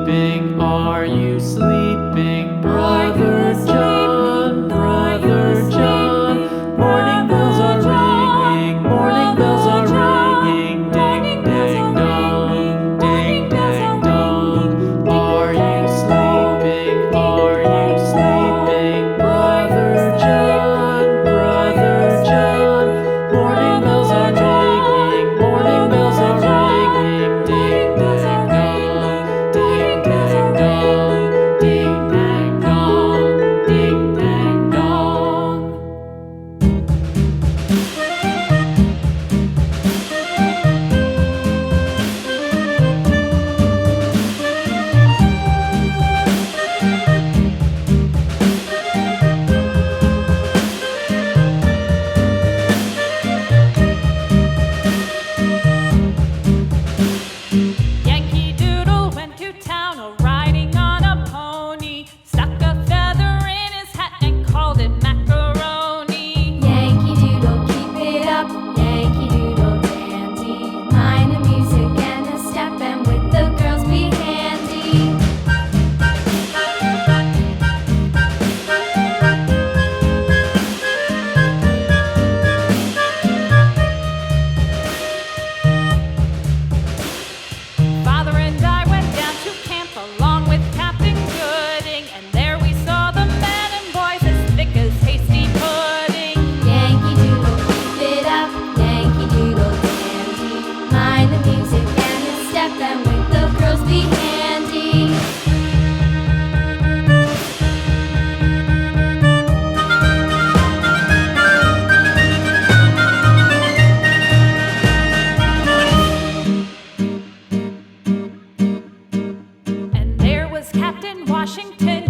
sleeping? Are you sleeping? Brother John, Brother John. Morning bells are ringing, morning bells are ringing. Ding, ding, dong, ding, ding, dong. Are you sleeping? Are you sleeping? Brother John, Brother John. Morning bells are ringing, morning bells are ringing. Ding, ding, dong, ding, ding, dong, ding, ding, dong, ding, ding, dong. Yankee Doodle went to town riding on a pony, stuck a feather in his hat and called it macaroni. Yankee Doodle, keep it up, Yankee Doodle dandy. Mind the music and the step, and with the girls be handy. Father and I went down to camp along with Captain Gooding, and there we saw the men and boys as thick as hasty pudding. Yankee Doodle, keep it up, Yankee Doodle dandy. Mind the music and the step, and with the girls be handy. And there was Captain Washington